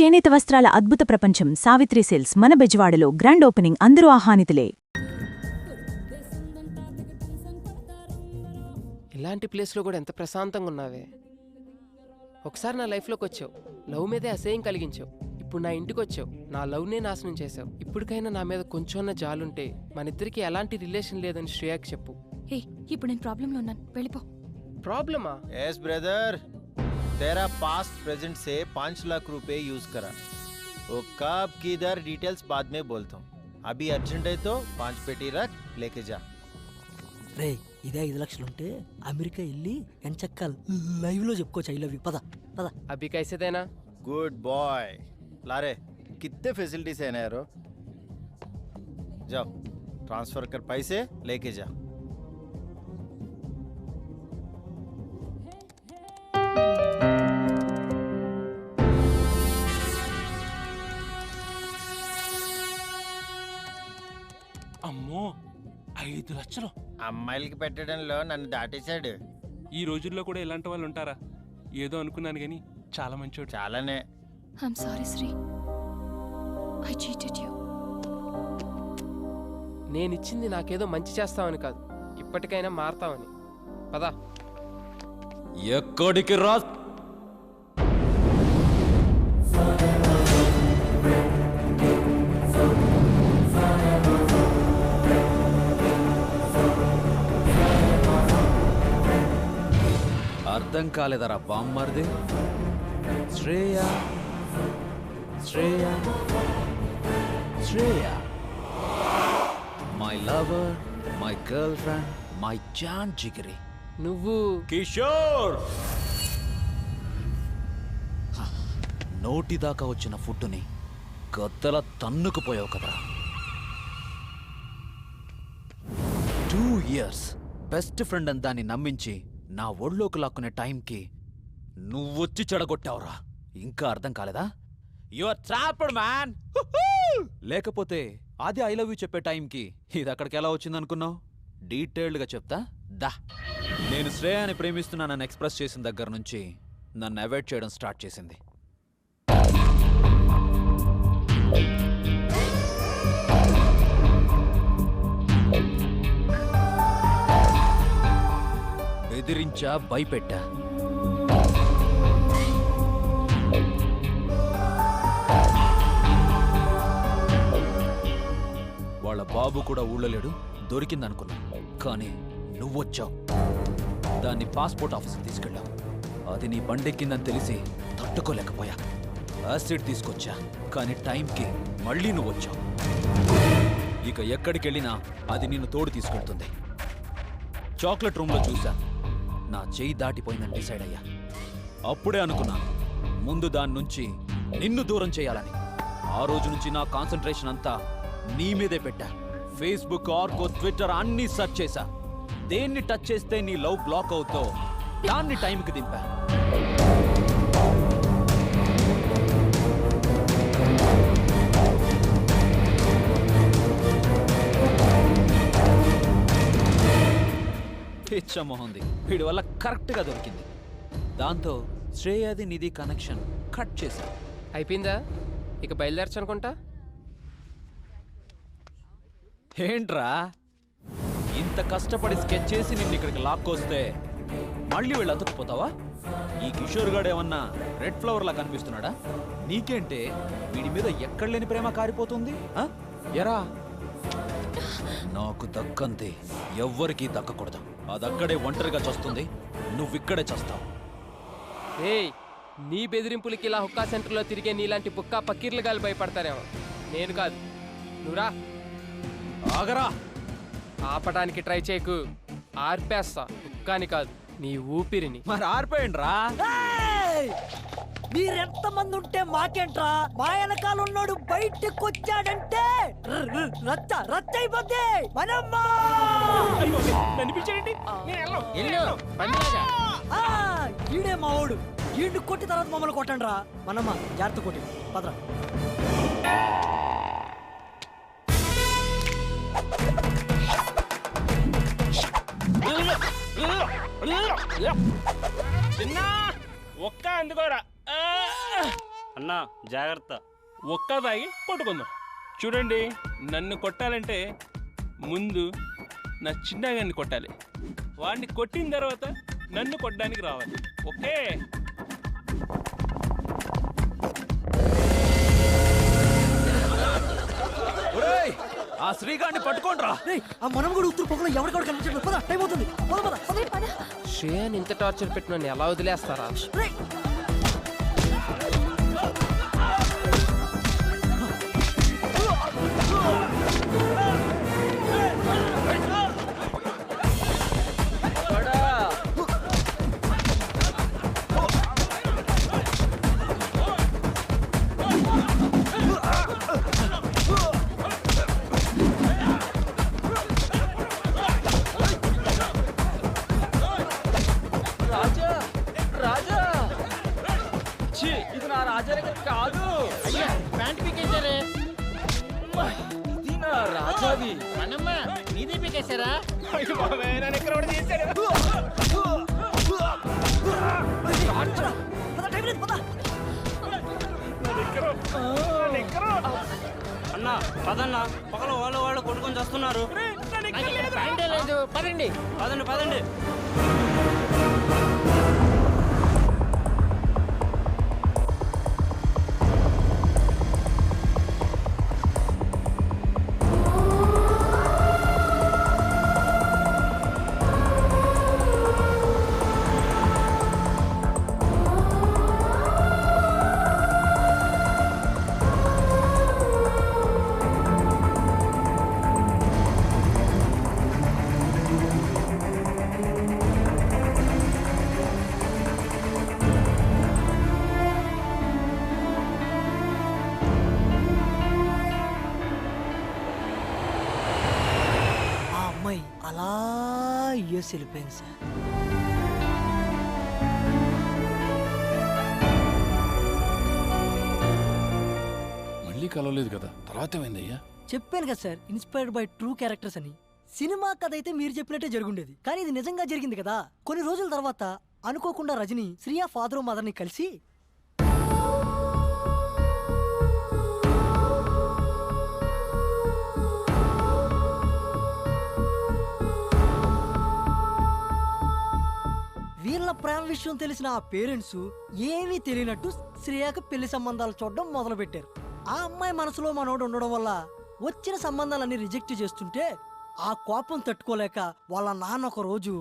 చేనేత వస్త్రాల అద్భుత ప్రపంచం సావిత్రి సిల్క్స్ మన బెజవాడలో గ్రాండ్ ఓపెనింగ్ అందరూ ఆహ్వానితులే. ఇలాంటి ప్లేస్లో కూడా ఎంత ప్రశాంతంగా ఉన్నావే. ఒకసారి నా లైఫ్లోకి వచ్చావు, లవ్ మీదే అసహ్యం కలిగించావు. ఇప్పుడు నా ఇంటికి వచ్చావు, నా లవ్నే నాశనం చేసావు. ఇప్పటికైనా నా మీద కొంచెం జాలుంటే మన ఇద్దరికి ఎలాంటి రిలేషన్ లేదని శ్రేయాకి చెప్పు. ఇప్పుడు నేను ప్రాబ్లంలో ఉన్నాను, వెళ్ళిపో. ప్రాబ్లమా? यस ब्रदर, तेरा पास्ट प्रेजेंट से 5 लाख रुपए यूज करा. वो कब किधर डिटेल्स बाद में बोलता हूँ. अभी अर्जेंट है तो 5 पेटी रख, लेके जा. రే ఇదే 5 లక్షలుంటే అమెరికా వెళ్ళి ఎంచక్క లైవ్ లో చెప్పుకోవచ్చు ఐ లవ్ యూ. పద పద. అభి కైసేదేనా? Good boy. लारे कितने फैसिलिटीज है ना यारो. जाओ ट्रांसफर कर पैसे, लेके जा. అమ్మో 5 లక్షలు అమ్మాయిలకి పెట్టడంలో నన్ను దాటేశాడు. ఈ రోజుల్లో కూడా ఇలాంటి వాళ్ళు ఉంటారా? ఏదో అనుకున్నాను కానీ చాలా మంచోడు. చాలానే. I'm sorry Sri, I cheated you. నేనిచ్చింది నాకేదో మంచి చేస్తావని కాదు, ఇప్పటికైనా మారతావని. పదా. ఎక్కడికి రా? అర్థం కాలేదరా బామ్మర్ది? Shreya Shreya Shreya, my lover, my girlfriend, my జాన్ జిగరి. నువ్వు కిషోర్. నోటిదాకా వచ్చిన ఫుడ్డుని గద్దల తన్నుకుపోయావు కదరా. 2 years బెస్ట్ ఫ్రెండ్ అని దాన్ని నమ్మించి నా ఒళ్ళోకి లాక్కునే టైంకి నువ్వొచ్చి చెడగొట్టావురా. ఇంకా అర్థం కాలేదా? Your trapped man. లేకపోతే అది ఐ లవ్ యూ చెప్పే టైంకి ఇది అక్కడికి ఎలా వచ్చిందనుకున్నావు? డీటెయిల్డ్గా చెప్తా దా. నేను శ్రేయాని ప్రేమిస్తున్నానని ఎక్స్ప్రెస్ చేసిన దగ్గర నుంచి నన్ను అవాయిడ్ చేయడం స్టార్ట్ చేసింది. బెదిరించా, భయపెట్టా. వాళ్ళ బాబు కూడా ఊళ్ళో లేడు, దొరికిందనుకున్నా. కానీ నువ్వొచ్చావు, దాన్ని పాస్పోర్ట్ ఆఫీస్కి తీసుకెళ్ళావు. అది నీ బండెక్కిందని తెలిసి తట్టుకోలేకపోయా. యాసిడ్ తీసుకొచ్చా, కానీ టైంకి మళ్ళీ నువ్వొచ్చావు. ఇక ఎక్కడికెళ్ళినా అది నిన్ను తోడు తీసుకెళ్తుంది. చాక్లెట్ రూమ్లో చూసా, నా చెయ్యి దాటిపోయిందని డిసైడ్ అయ్యా. అప్పుడే అనుకున్నాను ముందు దాని నుంచి నిన్ను దూరం చేయాలని. ఆ రోజు నుంచి నా కాన్సంట్రేషన్ అంతా నీ మీదే పెట్టా. ఫేస్బుక్, ఆర్కో, ట్విట్టర్ అన్నీ సెర్చ్ చేశా. దేన్ని టచ్ చేస్తే నీ లవ్ బ్లాక్ అవుతో దాన్ని టైంకి దింపా. పిచ్చమోహంది, వీడి వల్ల కరెక్ట్గా దొరికింది. దాంతో శ్రేయాది నిధి కనెక్షన్ కట్ చేశా. అయిపోయిందా? ఇక బయలుదేరచ్చు అనుకుంటా. ఏంట్రా ఇంత కష్టపడి స్కెచ్ చేసి నిన్ను ఇక్కడికి లాక్కొస్తే మళ్ళీ వీళ్ళు అతుక్కుపోతావా? ఈ కిషోర్ గాడు ఏమన్నా రెడ్ ఫ్లవర్ లా కనిపిస్తున్నాడా? నీకేంటే వీడి మీద ఎక్కడ లేని ప్రేమ కారిపోతుంది. ఎరా, నాకు దక్కంతే ఎవ్వరికీ దక్కకూడదు. అదక్కడే ఒంటరిగా చస్తుంది, నువ్విక్కడే చస్తావు. ఏయ్, నీ బెదిరింపులకి ఇలా హుక్కా సెంటర్లో తిరిగే నీలాంటి బుక్కా పక్కీర్లు గాలి భయపడతారేమో. నేను కాదు, నువ్వురా. ఆగరా. ఆపటానికి ట్రై చేయకు, ఆర్పేస్తా. హుక్కాని కాదు, నీ ఊపిరిని. మరి ఆర్పేయండిరా. మీరెంత మంది ఉంటే మాకేంట్రా? మా వెనకాల ఉన్నాడు బయటకు వచ్చాడంటే రచ్చ రచ్చ అయిపోద్ది. మనమ్మా ఈడే మా వాడు. ఈడు కొట్టి తర్వాత మమ్మల్ని కొట్టండి రా. మనమ్మ జాగ్రత్త కొట్టి పదరా. చిన్నా ఒక్క అందుకోరా. అన్నా జాగ్రత్త. ఒక్క తాగి కొట్టుకుందాం. చూడండి, నన్ను కొట్టాలంటే ముందు నా చిన్నగాన్ని కొట్టాలి. వాడిని కొట్టిన తర్వాత నన్ను కొట్టడానికి రావాలి. ఓకే? ఒరేయ్, ఆ శ్రీగాడిని పట్టుకోండ్రా. రేయ్, ఆ మనం కూడా ఉత్తర పొగలో ఎవరికక్కడ కనిపించట్లేదు. పద, టైం అవుతుంది. పద పద. శ్రేయాని ఇంత టార్చర్ పెట్టి నన్ను ఎలా వదిలేస్తారా? రేయ్. ఇది నా రాజారే కాదు. అయ్యా, ప్యాంట్ పీకేశారే. ఇది నా రాజాది. మనమ్మ నీదే పీకేశారా? పద, టైం లేదు, పద. అన్నా పదన్నా, పక్కన వాళ్ళు కొట్టుకొని చేస్తున్నారు. ప్యాంటే లేదు. పదండి. పదండి పదండి. ఆ అమ్మాయి అలా యూఎస్ వెళ్ళిపోయింది సార్. మళ్ళీ కలవలేదు కదా, తర్వాత ఏమైందయ్యా? చెప్పాను కదా sir, inspired by true characters అని. సినిమా కథ అయితే మీరు చెప్పినట్టే జరుగుండేది, కానీ ఇది నిజంగా జరిగింది కదా. కొన్ని రోజుల తర్వాత అనుకోకుండా రజని శ్రియా ఫాదర్ మదర్ని కలిసి వీళ్ళ ప్రేమ విషయం తెలిసిన ఆ పేరెంట్స్ ఏమీ తెలియనట్టు శ్రేయాకు పెళ్లి సంబంధాలు చూడడం మొదలుపెట్టారు. ఆ అమ్మాయి మనసులో మనోడు ఉండడం వల్ల వచ్చిన సంబంధాలన్నీ రిజెక్ట్ చేస్తుంటే ఆ కోపం తట్టుకోలేక వాళ్ళ నాన్న ఒక రోజు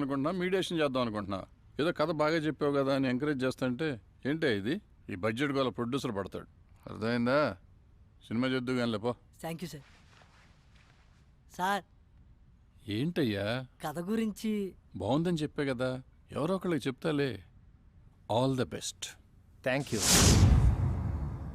అనుకుంటున్నా మీడియేషన్ చేద్దాం అనుకుంటున్నా. ఏదో కథ బాగా చెప్పావు కదా అని ఎంకరేజ్ చేస్తుంటే ఏంటే ఇది? ఈ బడ్జెట్ గోల ప్రొడ్యూసర్ పడతాడు. అర్థమైందా? సినిమా చేద్దు కానీ లేపో. Thank you sir. సార్ ఏంటయ్యా కథ గురించి బాగుందని చెప్పే కదా, ఎవరో ఒకళ్ళకి చెప్తాలే. All the best. Thank you.